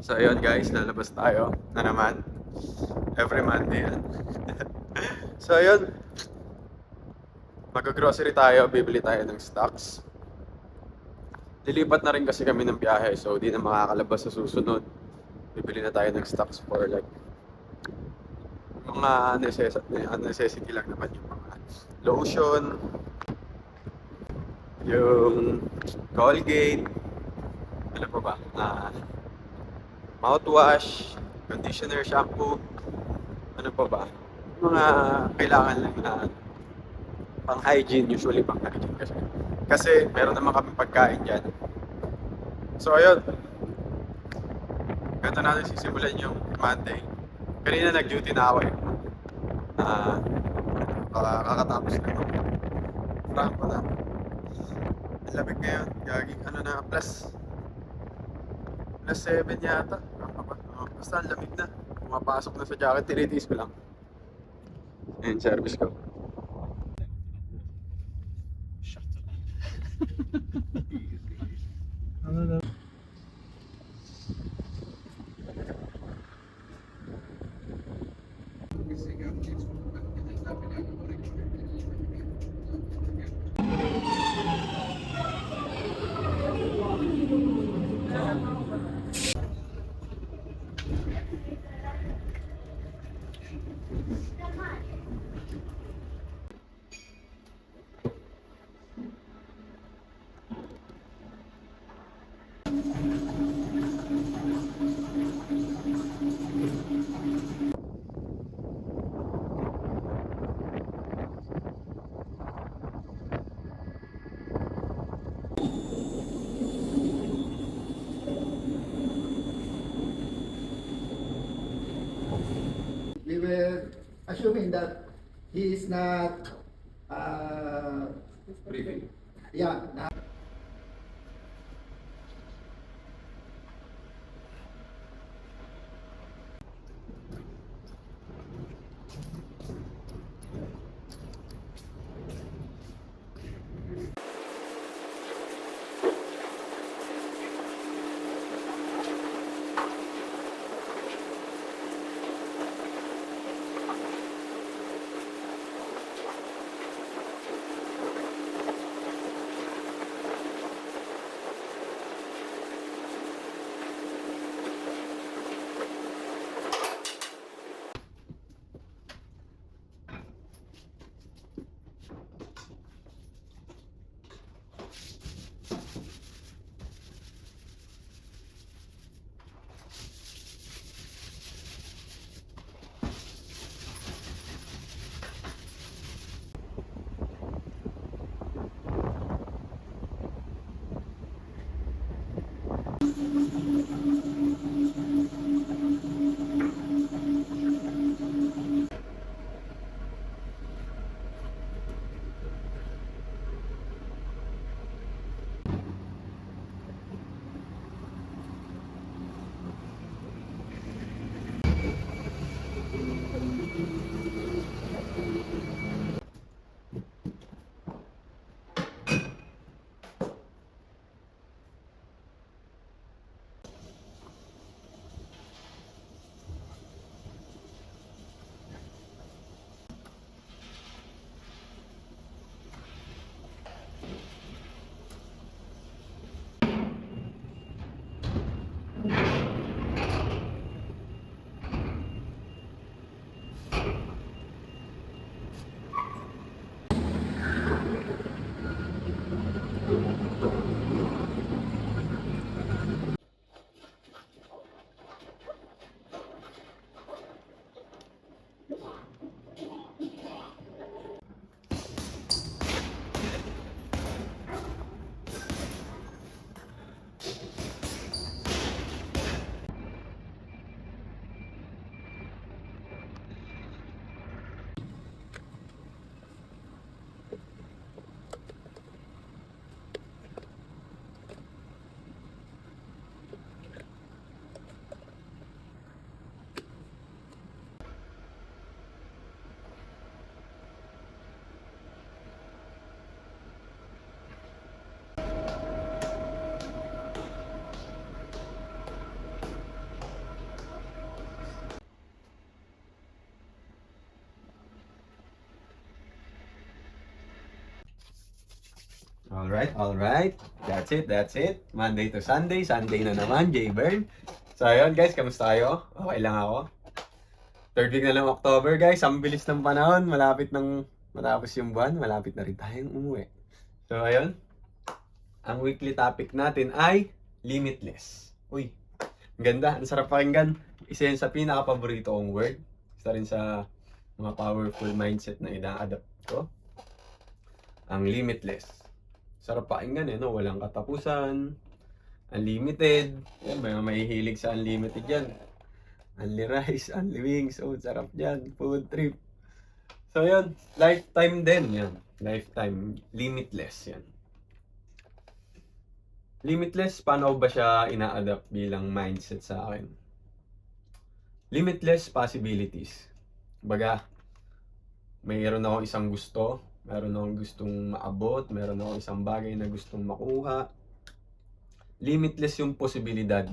So ayun guys, lalabas tayo na naman. Every Monday yan. So ayun, mag-grocery tayo, bibili tayo ng stocks. Lilipat na rin kasi kami ng biyahe, so di na makakalabas sa susunod. Bibili na tayo ng stocks for like mga necessity lang naman, yung mga lotion, yung Colgate, ano pa ba? Mouthwash, conditioner, shampoo, ano pa ba? Mga kailangan lang na pang hygiene, usually pang hygiene kasi. Kasi meron naman kami pagkain dyan. So ayun, ganito natin sisimulan yung Monday. Kanina nag-duty na ako eh. Ah, kakatapos na ako. Franco na. Ang lamig ngayon, gaging ano na, plus 7 yata. Ano ba? Basta ang lamig na. Pumapasok na sa jacket, tinitiis ko lang. Ayun, service ko. We were assuming that he is not, Briefing. yeah, Alright. That's it. Monday to Sunday. Sunday na naman, J-Burn. So, ayun guys, kamusta kayo? Okay lang ako. Third week na lang October, guys. Ang bilis ng panahon. Malapit nang matapos yung buwan. Malapit na rin tayong umuwi. So, ayun. Ang weekly topic natin ay limitless. Uy, ang ganda. Ang sarap pakinggan. Isa yan sa pinaka-paborito kong word. Isa rin sa mga powerful mindset na ina-adapt ko. Ang limitless. Sarap pakinggan no? Walang katapusan. Unlimited. Yan, may mahihilig sa unlimited yan. Only rice, only wings. Oh, sarap yan. Food trip. So, yun. Lifetime din. Yan. Lifetime. Limitless. Yan. Limitless, paano ba siya ina-adapt bilang mindset sa akin? Limitless possibilities. Baga, mayroon akong isang gusto, meron akong gustong maabot, meron akong isang bagay na gustong makuha. Limitless yung posibilidad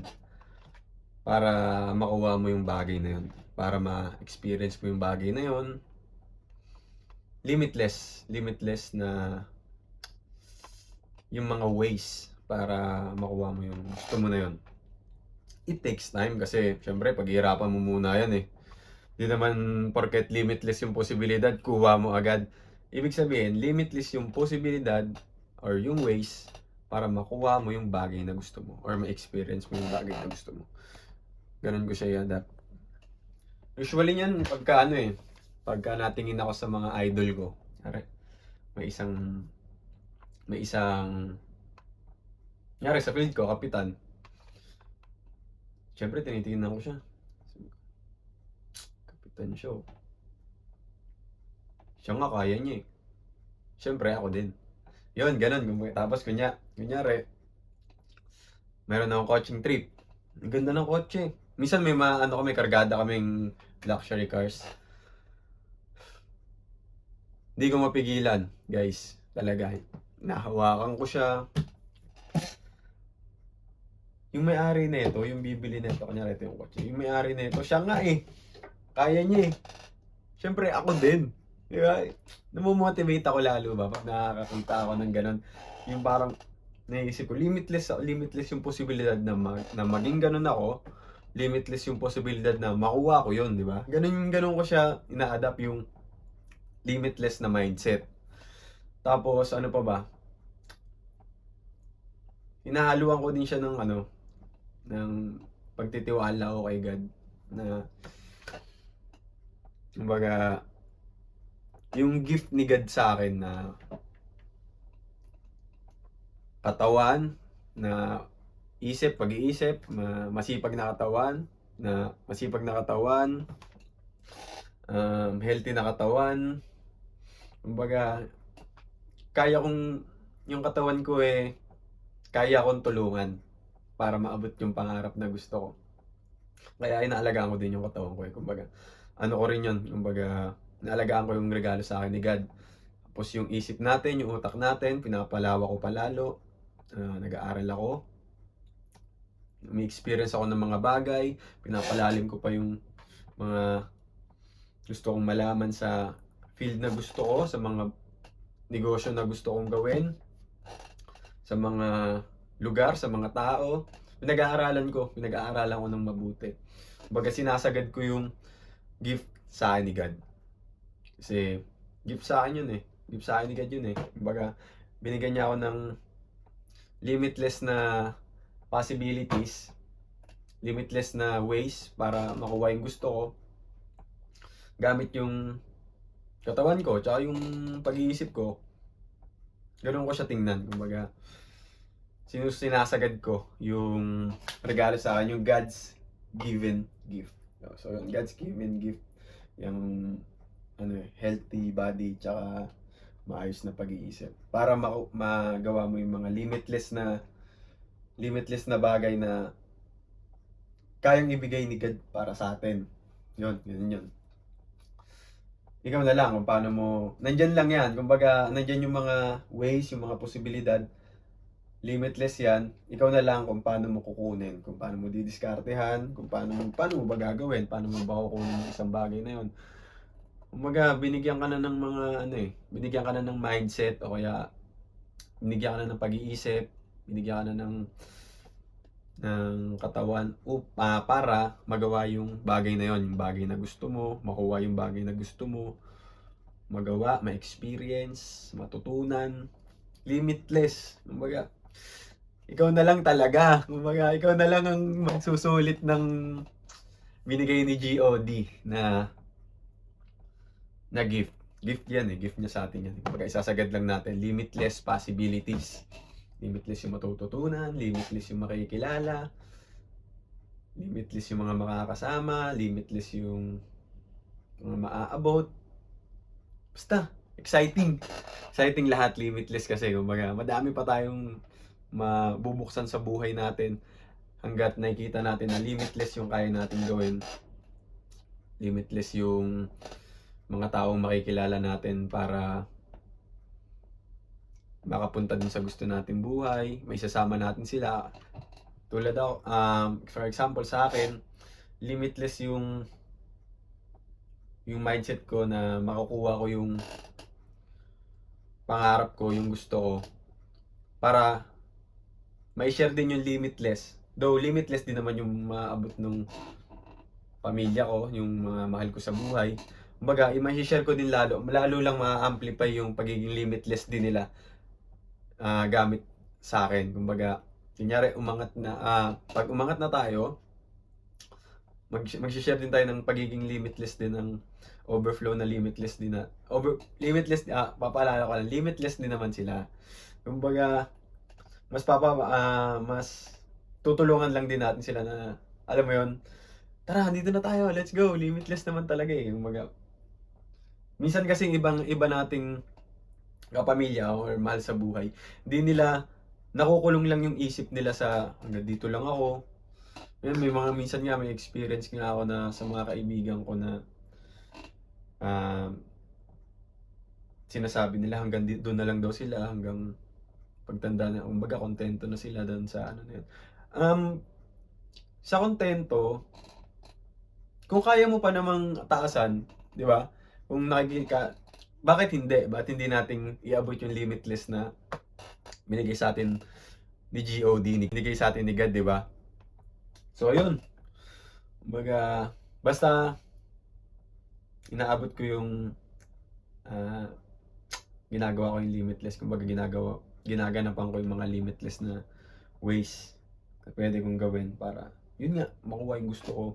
para makuha mo yung bagay na yun. Para ma-experience mo yung bagay na yun. Limitless na yung mga ways para makuha mo yung gusto mo na yun. It takes time kasi syempre paghihirapan mo muna yan eh. Hindi naman porket limitless yung posibilidad, kuha mo agad. Ibig sabihin, limitless yung posibilidad or yung ways para makuha mo yung bagay na gusto mo or ma-experience mo yung bagay na gusto mo. Ganun ko siya i-adapt. Usually yan, pagka natingin ako sa mga idol ko, may isang nangyari sa field ko, kapitan. Siyempre, tinitingnan ko siya. Kapitan siya. Siya nga, kaya niya eh. Siyempre, ako din. Yun, ganun. Tapos, kunyari, meron akong coaching trip. Ang ganda ng kotse. Minsan may may kargada kaming luxury cars. Hindi ko mapigilan, guys. Talaga. Nahawakan ko siya. Yung may-ari nito, yung bibili nito, kanya ito yung kotse. Yung may-ari nito, siya nga eh. Kaya niya eh. Siyempre, ako din. Di ba? Namomotivate ako lalo ba pag nakakakita ako ng ganun. Yung parang naisip ko, limitless yung posibilidad na maging ganun ako. Limitless yung posibilidad na makuha ko yun, di ba? Ganun ko siya ina-adapt yung limitless na mindset. Tapos, ano pa ba? Hinahaluan ko din siya ng pagtitiwala ko kay God na kumbaga yung gift ni God sa akin na katawan, na pag-iisip, masipag na katawan, healthy na katawan. Kumbaga yung katawan ko kaya kong tulungan para maabot yung pangarap na gusto ko. Kaya inaalagaan ko din yung katawan ko Kumbaga, ano ko rin yun. Kumbaga, inaalagaan ko yung regalo sa akin ni God. Tapos yung isip natin, yung utak natin, pinapalawa ko palalo. Nag-aaral ako. May experience ako ng mga bagay. Pinapalalim ko pa yung mga gusto kong malaman sa field na gusto ko, sa mga negosyo na gusto kong gawin, sa mga lugar, sa mga tao. Pinag-aaralan ko ng mabuti. Kumbaga sinasagad ko yung gift sa akin ni God. Kasi gift sa akin yun Gift sa akin ni God yun Kumbaga binigyan niya ako ng limitless na possibilities, limitless na ways para makuha yung gusto ko. Gamit yung katawan ko, tsaka yung pag-iisip ko. Ganun ko siya tingnan. Kumbaga, sinasagad ko yung regalo sa akin, yung God's given gift. So, yung God's given gift, yung healthy body, tsaka maayos na pag-iisip. Para magawa mo yung mga limitless na bagay na kayang ibigay ni God para sa atin. Yun. Ikaw na lang kung paano mo, nandyan lang yan. Kumbaga, nandyan yung mga ways, yung mga posibilidad. Limitless yan. Ikaw na lang kung paano mo kukunin, kung paano mo didiskartehan, kung paano mo ba gagawin, paano mo ba kukunin yung isang bagay na yun. Kumbaga, binigyan ka na ng mga binigyan ka na ng mindset o kaya binigyan ka na ng pag-iisip, binigyan ka na ng katawan para magawa yung bagay na yon, yung bagay na gusto mo, makuha yung bagay na gusto mo, magawa, ma-experience, matutunan, limitless. Kumbaga, ikaw na lang talaga. Kumbaga, ikaw na lang ang magsusulit ng binigay ni GOD na gift. Gift yan eh. Gift niya sa atin yan. Kumbaga, isasagad lang natin. Limitless possibilities. Limitless yung matututunan. Limitless yung makikilala. Limitless yung mga makakasama. Limitless yung mga maaabot. Basta, exciting. Exciting lahat. Limitless kasi. Kumbaga, madami pa tayong mabubuksan sa buhay natin hanggat nakikita natin na limitless yung kaya natin gawin. Limitless yung mga taong makikilala natin para makapunta din sa gusto natin buhay. May sasama natin sila. Tulad ako, for example sa akin, limitless yung mindset ko na makukuha ko yung pangarap ko, yung gusto ko, para may share din yung limitless. Though limitless din naman yung maabot ng pamilya ko, yung mga mahal ko sa buhay. Kumbaga, i-share ko din lalo lang ma-amplify yung pagiging limitless din nila gamit sa akin. Kumbaga, kunyari pag umangat na tayo, mag-share din tayo ng pagiging limitless din, ng overflow na limitless din na papaalala ko lang, limitless din naman sila. Kumbaga, mas tutulungan lang din natin sila na, alam mo yon, tara, dito na tayo, let's go, limitless naman talaga eh. Kumbaga, minsan kasi iba nating kapamilya or mahal sa buhay, hindi nila nakukulong lang yung isip nila sa hanggang dito lang ako. May mga minsan nga may experience nga ako na sa mga kaibigan ko na sinasabi nila hanggang doon na lang daw sila, hanggang pagtanda na, kumbaga kontento na sila doon sa ano na yun. Sa kontento, kung kaya mo pa namang taasan, di ba? Kung nakikita, bakit hindi? Bakit hindi nating iabot yung limitless na binigay sa atin ni GOD, binigay sa atin ni God, di ba? So, ayun. Kumbaga, basta inaabot ko yung ginagawa ko yung limitless. Kumbaga, ginaganapan ko yung mga limitless na ways na pwede kong gawin para, yun nga, makuha yung gusto ko.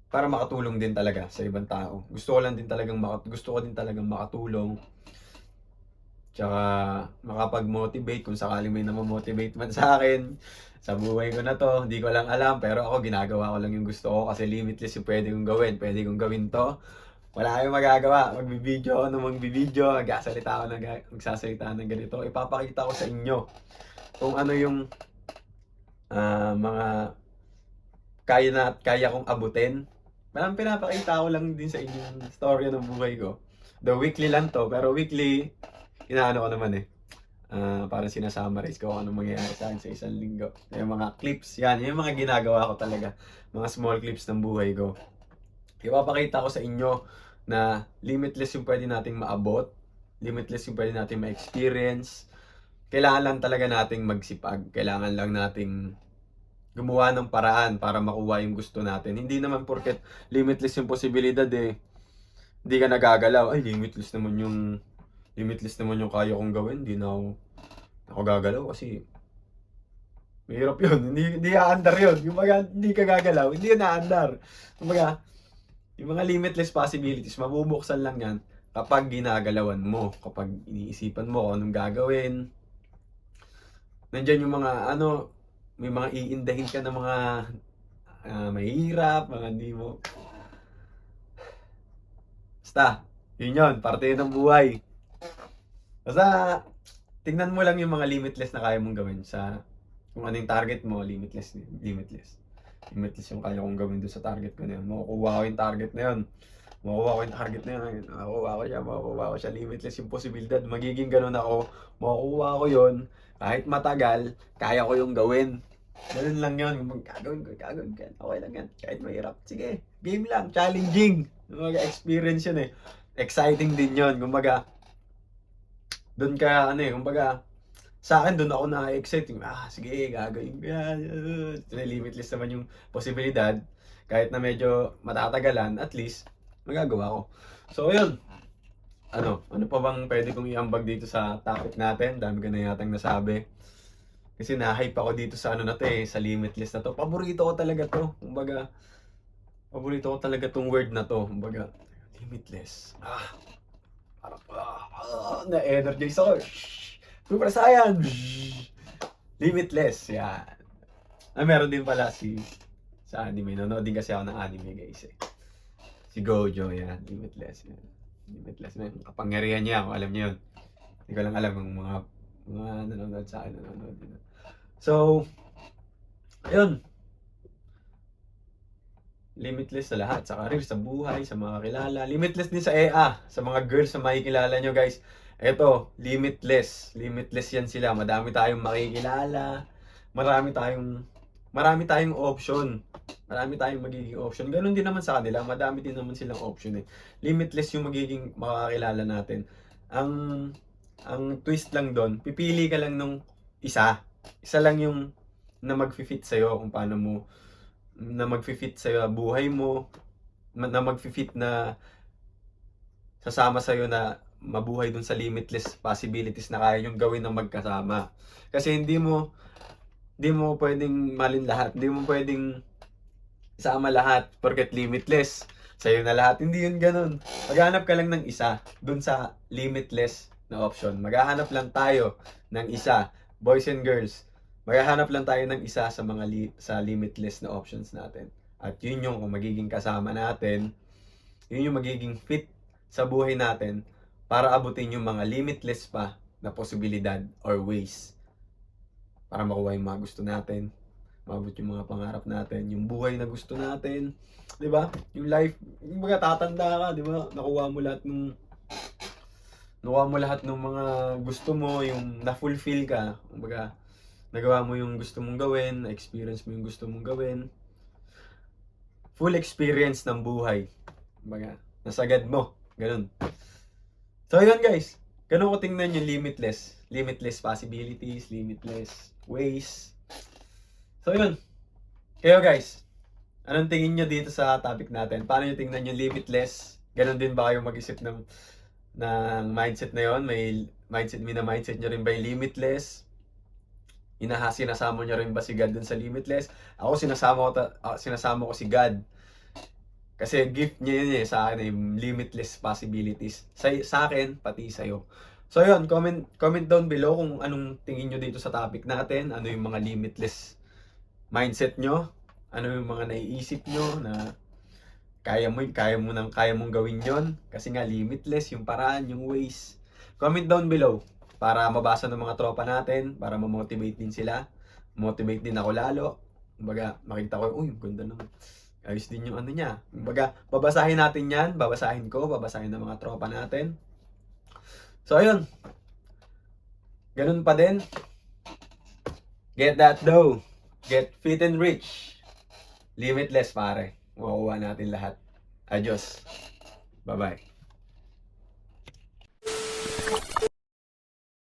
Para makatulong din talaga sa ibang tao. Gusto ko din talagang makatulong. Tsaka makapag-motivate kung sakaling may namamotivate man sa akin sa buhay ko na to. Hindi ko lang alam, pero ako ginagawa ko lang yung gusto ko kasi limitless yung pwede kong gawin. Pwede kong gawin to. Wala kayong magagawa. Magbibideo ako ng magbibideo. Magsasalita ng ganito. Ipapakita ko sa inyo kung ano yung mga kaya kong abutin. Parang pinapakita ko lang din sa inyo yung story ng buhay ko. The weekly lang to, pero weekly, inaano ko naman eh. Parang sinasummarize ko kung anong mangyayari sa akin sa isang linggo. Yung mga clips, yan, yung mga ginagawa ko talaga. Mga small clips ng buhay ko. Ipapakita ko sa inyo na limitless yung pwede nating maabot. Limitless yung pwede nating ma-experience. Kailangan lang talaga nating magsipag. Kailangan lang nating gumawa ng paraan para makuha yung gusto natin. Hindi naman porket limitless yung posibilidad eh, hindi ka nagagalaw. Ay, limitless naman yung kaya kong gawin. Hindi na ako gagalaw kasi mahirap yun. Hindi aandar yun. Yung mga hindi ka gagalaw, hindi yun aandar. Kumbaga, yung mga limitless possibilities, mabubuksan lang yan kapag ginagalawan mo, kapag iniisipan mo kung anong gagawin. Nandyan yung mga may mga iindahin ka ng mga mahirap, mga hindi mo. Basta, yun, parte yun ng buhay. Basta, tingnan mo lang yung mga limitless na kaya mong gawin sa kung ano yung target mo, limitless yung kaya kong gawin doon sa target ko na yun. Makukuha ko yung target na yun. Makukuha ko siya. Limitless yung posibilidad. Magiging ganun ako. Makukuha ko yun. Kahit matagal, kaya ko yung gawin. Ganun lang yun. Gagawin ko. Okay lang yan. Kahit mahirap. Sige, game lang. Challenging. Experience yun eh. Exciting din yun. Kumbaga, Doon ka, ano eh, kumbaga, sa akin doon ako na-excite. Sige, gagawin ko yan. Limitless naman yung posibilidad. Kahit na medyo matatagalan, at least, magagawa ko. So, yun. Ano pa bang pwede kong iambag dito sa topic natin? Dami ko na yatang nasabi. Kasi na-hype ako dito sa ano na to eh, sa limitless na to. Paborito ko talaga to. Kumbaga, paborito ko talaga tong word na to. Kumbaga, limitless. Parang, na-energize ako. Super Saiyan! Limitless, yan. Meron din pala sa anime. Nanonood din kasi ako ng anime, guys eh. Si Gojo, yan. Limitless, yan. Limitless na yung kapangyarihan niya, kung alam niyo yun. Hindi ko lang alam kung mga nanonood sa akin, nanonood din. So, ayun. Limitless sa lahat, sa career, sa buhay, sa mga kilala. Limitless din sa EA, sa mga girls na makikilala nyo, guys. Eto, limitless. Limitless yan sila. Madami tayong makikilala. Marami tayong option. Marami tayong magiging option. Ganun din naman sa kanila. Madami din naman silang option eh. Limitless yung magiging makakilala natin. Ang twist lang doon, pipili ka lang nung isa. Isa lang yung na mag-fit sa'yo kung paano mo na mag-fit sa'yo buhay mo, na mag-fit na sasama sa'yo na mabuhay dun sa limitless possibilities na kaya nyong gawin ng magkasama. Kasi hindi mo pwedeng malin lahat. Hindi mo pwedeng isama lahat porket limitless. Sa'yo na lahat. Hindi yun ganun. Maghanap ka lang ng isa dun sa limitless na option. Maghahanap lang tayo ng isa. Boys and girls, maghahanap lang tayo ng isa sa mga sa limitless na options natin. At yun yung kung magiging kasama natin, yun yung magiging fit sa buhay natin para abutin yung mga limitless pa na posibilidad or ways para makuha yung mga gusto natin, maabot yung mga pangarap natin, yung buhay na gusto natin, 'di ba? Yung life, yung mga tatanda ka, 'di ba? Nakuha mo lahat ng mga gusto mo, yung na-fulfill ka, kumbaga nagawa mo yung gusto mong gawin, na-experience mo yung gusto mong gawin. Full experience ng buhay. Kumbaga, nasagad mo. Ganun. So, yun guys. Ganun ko tingnan yung limitless. Limitless possibilities, limitless ways. So, yun. Kayo guys, anong tingin nyo dito sa topic natin? Paano nyo tingnan yung limitless? Ganun din ba kayo mag-isip ng mindset na yun? May mindset nyo rin ba yung limitless? Sinasama nyo rin ba si God dun sa limitless? Ako sinasama ko si God. Kasi gift niya yun sa akin limitless possibilities. Sa akin, pati sa'yo. So yun, comment down below kung anong tingin nyo dito sa topic natin. Ano yung mga limitless mindset nyo? Ano yung mga naiisip nyo na kaya mong gawin yon? Kasi nga limitless yung paraan, yung ways. Comment down below para mabasa ng mga tropa natin, para ma-motivate din sila. Motivate din ako lalo. Kumbaga, makita ko, uy, ganda naman. Ayos din yung ano niya. Kumbaga, babasahin natin yan. Babasahin ng mga tropa natin. So, ayun. Ganun pa din. Get that dough. Get fit and rich. Limitless, pare. Makukuha natin lahat. Adios. Bye-bye.